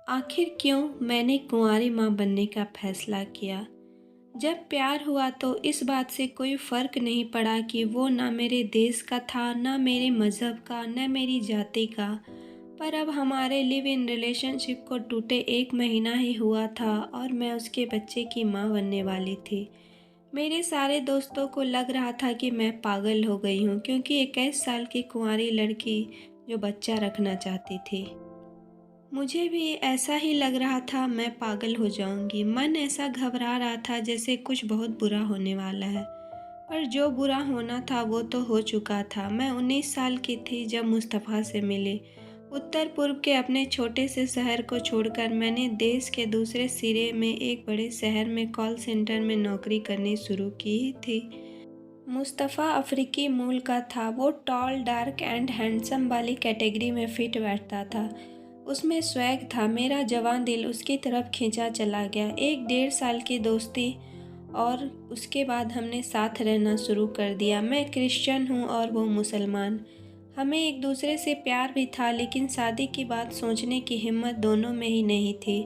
आखिर क्यों मैंने कुंवारी माँ बनने का फैसला किया? जब प्यार हुआ तो इस बात से कोई फ़र्क नहीं पड़ा कि वो ना मेरे देश का था, ना मेरे मज़हब का, ना मेरी जाति का। पर अब हमारे लिव इन रिलेशनशिप को टूटे 1 महीना ही हुआ था और मैं उसके बच्चे की माँ बनने वाली थी। मेरे सारे दोस्तों को लग रहा था कि मैं पागल हो गई हूँ क्योंकि 21 साल की कुंवारी लड़की जो बच्चा रखना चाहती थी। मुझे भी ऐसा ही लग रहा था मैं पागल हो जाऊंगी। मन ऐसा घबरा रहा था जैसे कुछ बहुत बुरा होने वाला है। पर जो बुरा होना था वो तो हो चुका था। मैं 19 साल की थी जब मुस्तफ़ा से मिली। उत्तर पूर्व के अपने छोटे से शहर को छोड़कर मैंने देश के दूसरे सिरे में एक बड़े शहर में कॉल सेंटर में नौकरी करनी शुरू की थी। मुस्तफ़ा अफ्रीकी मूल का था। वो टॉल, डार्क एंड हैंडसम वाली कैटेगरी में फिट बैठता था। उसमें स्वैग था। मेरा जवान दिल उसकी तरफ खींचा चला गया। 1 डेढ़ साल की दोस्ती और उसके बाद हमने साथ रहना शुरू कर दिया। मैं क्रिश्चियन हूँ और वो मुसलमान। हमें एक दूसरे से प्यार भी था, लेकिन शादी की बात सोचने की हिम्मत दोनों में ही नहीं थी।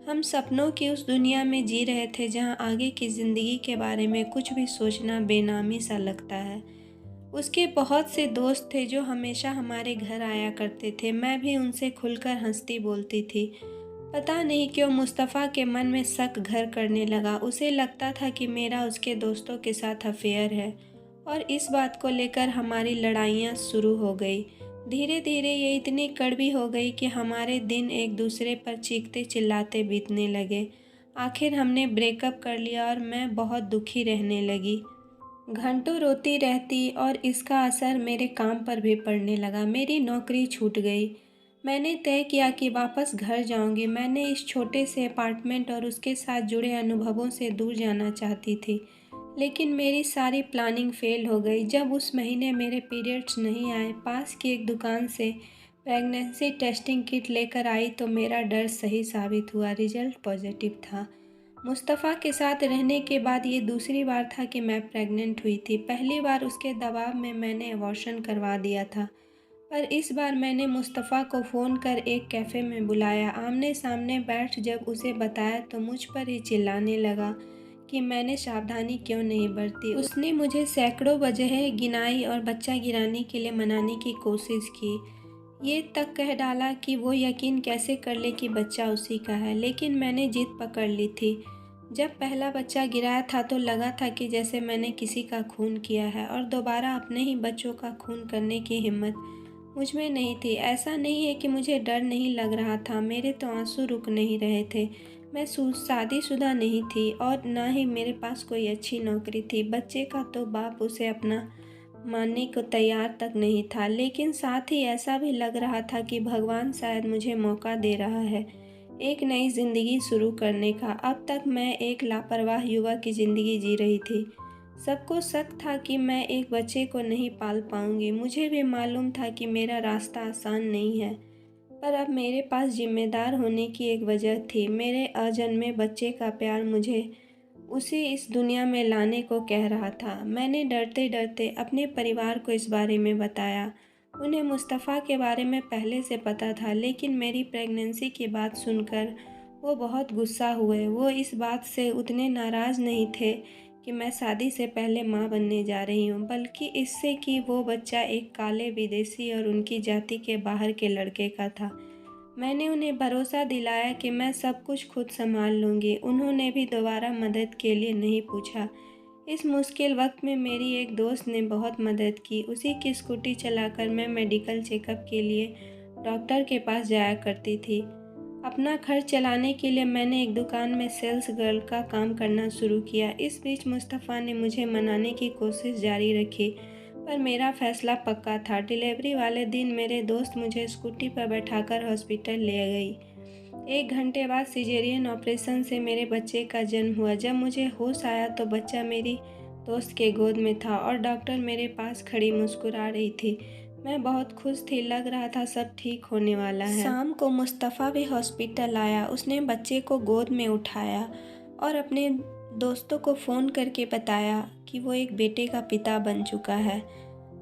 हम सपनों की उस दुनिया में जी रहे थे जहाँ आगे की ज़िंदगी के बारे में कुछ भी सोचना बेनामी सा लगता है। उसके बहुत से दोस्त थे जो हमेशा हमारे घर आया करते थे। मैं भी उनसे खुलकर हंसती बोलती थी। पता नहीं क्यों मुस्तफ़ा के मन में शक घर करने लगा। उसे लगता था कि मेरा उसके दोस्तों के साथ अफेयर है और इस बात को लेकर हमारी लड़ाइयाँ शुरू हो गई। धीरे धीरे ये इतनी कड़वी हो गई कि हमारे दिन एक दूसरे पर चीखते चिल्लाते बीतने लगे। आखिर हमने ब्रेकअप कर लिया और मैं बहुत दुखी रहने लगी। घंटों रोती रहती और इसका असर मेरे काम पर भी पड़ने लगा। मेरी नौकरी छूट गई। मैंने तय किया कि वापस घर जाऊंगी। मैंने इस छोटे से अपार्टमेंट और उसके साथ जुड़े अनुभवों से दूर जाना चाहती थी, लेकिन मेरी सारी प्लानिंग फेल हो गई। जब उस महीने मेरे पीरियड्स नहीं आए, पास की एक दुकान से प्रेगनेंसी टेस्टिंग किट लेकर आई तो मेरा डर सही साबित हुआ। रिजल्ट पॉजिटिव था। मुस्तफ़ा के साथ रहने के बाद ये दूसरी बार था कि मैं प्रेग्नेंट हुई थी। पहली बार उसके दबाव में मैंने अबॉर्शन करवा दिया था, पर इस बार मैंने मुस्तफ़ा को फ़ोन कर एक कैफ़े में बुलाया। आमने सामने बैठ जब उसे बताया तो मुझ पर ही चिल्लाने लगा कि मैंने सावधानी क्यों नहीं बरती। उसने मुझे सैकड़ों वजहें गिनाई और बच्चा गिराने के लिए मनाने की कोशिश की। ये तक कह डाला कि वो यकीन कैसे कर ले कि बच्चा उसी का है, लेकिन मैंने जिद पकड़ ली थी। जब पहला बच्चा गिराया था तो लगा था कि जैसे मैंने किसी का खून किया है और दोबारा अपने ही बच्चों का खून करने की हिम्मत मुझ में नहीं थी। ऐसा नहीं है कि मुझे डर नहीं लग रहा था, मेरे तो आंसू रुक नहीं रहे थे। मैं शादीशुदा नहीं थी और ना ही मेरे पास कोई अच्छी नौकरी थी। बच्चे का तो बाप उसे अपना मानने को तैयार तक नहीं था, लेकिन साथ ही ऐसा भी लग रहा था कि भगवान शायद मुझे मौका दे रहा है एक नई जिंदगी शुरू करने का। अब तक मैं एक लापरवाह युवा की जिंदगी जी रही थी। सबको शक था कि मैं एक बच्चे को नहीं पाल पाऊंगी। मुझे भी मालूम था कि मेरा रास्ता आसान नहीं है, पर अब मेरे पास जिम्मेदार होने की एक वजह थी। मेरे अजन्मे बच्चे का प्यार मुझे उसे इस दुनिया में लाने को कह रहा था। मैंने डरते डरते अपने परिवार को इस बारे में बताया। उन्हें मुस्तफ़ा के बारे में पहले से पता था, लेकिन मेरी प्रेगनेंसी की बात सुनकर वो बहुत गुस्सा हुए। वो इस बात से उतने नाराज़ नहीं थे कि मैं शादी से पहले माँ बनने जा रही हूँ, बल्कि इससे कि वो बच्चा एक काले विदेशी और उनकी जाति के बाहर के लड़के का था। मैंने उन्हें भरोसा दिलाया कि मैं सब कुछ खुद संभाल लूँगी। उन्होंने भी दोबारा मदद के लिए नहीं पूछा। इस मुश्किल वक्त में मेरी एक दोस्त ने बहुत मदद की। उसी की स्कूटी चलाकर मैं मेडिकल चेकअप के लिए डॉक्टर के पास जाया करती थी। अपना खर्च चलाने के लिए मैंने एक दुकान में सेल्स गर्ल का काम करना शुरू किया। इस बीच मुस्तफ़ा ने मुझे मनाने की कोशिश जारी रखी, पर मेरा फैसला पक्का था। डिलीवरी वाले दिन मेरे दोस्त मुझे स्कूटी पर बैठाकर हॉस्पिटल ले गई। 1 घंटे बाद सिजेरियन ऑपरेशन से मेरे बच्चे का जन्म हुआ। जब मुझे होश आया तो बच्चा मेरी दोस्त के गोद में था और डॉक्टर मेरे पास खड़ी मुस्कुरा रही थी। मैं बहुत खुश थी। लग रहा था सब ठीक होने वाला है। शाम को मुस्तफ़ा भी हॉस्पिटल आया। उसने बच्चे को गोद में उठाया और अपने दोस्तों को फ़ोन करके बताया कि वो एक बेटे का पिता बन चुका है।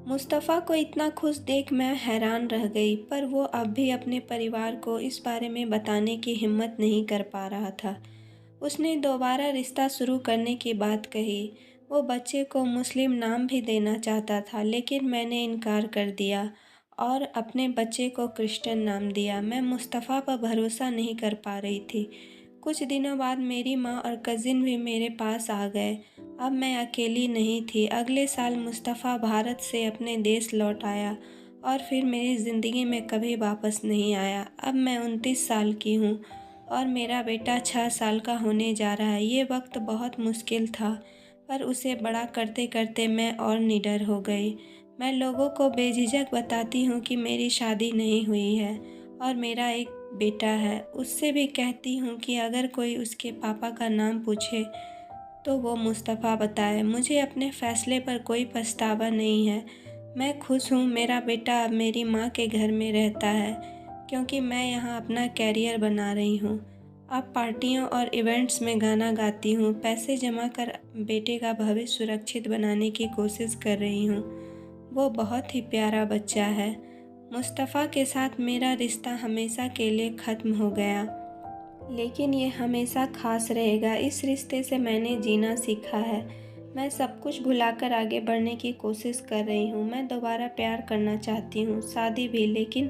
मुस्तफ़ा को इतना खुश देख मैं हैरान रह गई, पर वो अब भी अपने परिवार को इस बारे में बताने की हिम्मत नहीं कर पा रहा था। उसने दोबारा रिश्ता शुरू करने की बात कही। वो बच्चे को मुस्लिम नाम भी देना चाहता था, लेकिन मैंने इनकार कर दिया और अपने बच्चे को क्रिश्चियन नाम दिया। मैं मुस्तफ़ा पर भरोसा नहीं कर पा रही थी। कुछ दिनों बाद मेरी माँ और कज़िन भी मेरे पास आ गए। अब मैं अकेली नहीं थी। अगले साल मुस्तफ़ा भारत से अपने देश लौट आया और फिर मेरी ज़िंदगी में कभी वापस नहीं आया। अब मैं 29 साल की हूँ और मेरा बेटा 6 साल का होने जा रहा है। ये वक्त बहुत मुश्किल था, पर उसे बड़ा करते करते मैं और निडर हो गई। मैं लोगों को बेझिझक बताती हूँ कि मेरी शादी नहीं हुई है और मेरा एक बेटा है। उससे भी कहती हूँ कि अगर कोई उसके पापा का नाम पूछे तो वो मुस्तफ़ा बताए। मुझे अपने फ़ैसले पर कोई पछतावा नहीं है। मैं खुश हूँ। मेरा बेटा अब मेरी माँ के घर में रहता है, क्योंकि मैं यहाँ अपना कैरियर बना रही हूँ। अब पार्टियों और इवेंट्स में गाना गाती हूँ। पैसे जमा कर बेटे का भविष्य सुरक्षित बनाने की कोशिश कर रही हूँ। वो बहुत ही प्यारा बच्चा है। मुस्तफ़ा के साथ मेरा रिश्ता हमेशा के लिए ख़त्म हो गया, लेकिन ये हमेशा ख़ास रहेगा। इस रिश्ते से मैंने जीना सीखा है। मैं सब कुछ भुलाकर आगे बढ़ने की कोशिश कर रही हूँ। मैं दोबारा प्यार करना चाहती हूँ, शादी भी, लेकिन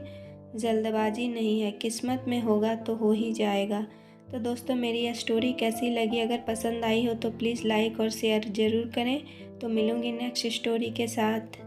जल्दबाजी नहीं है। किस्मत में होगा तो हो ही जाएगा। तो दोस्तों, मेरी यह स्टोरी कैसी लगी? अगर पसंद आई हो तो प्लीज़ लाइक और शेयर ज़रूर करें। तो मिलूँगी नेक्स्ट स्टोरी के साथ।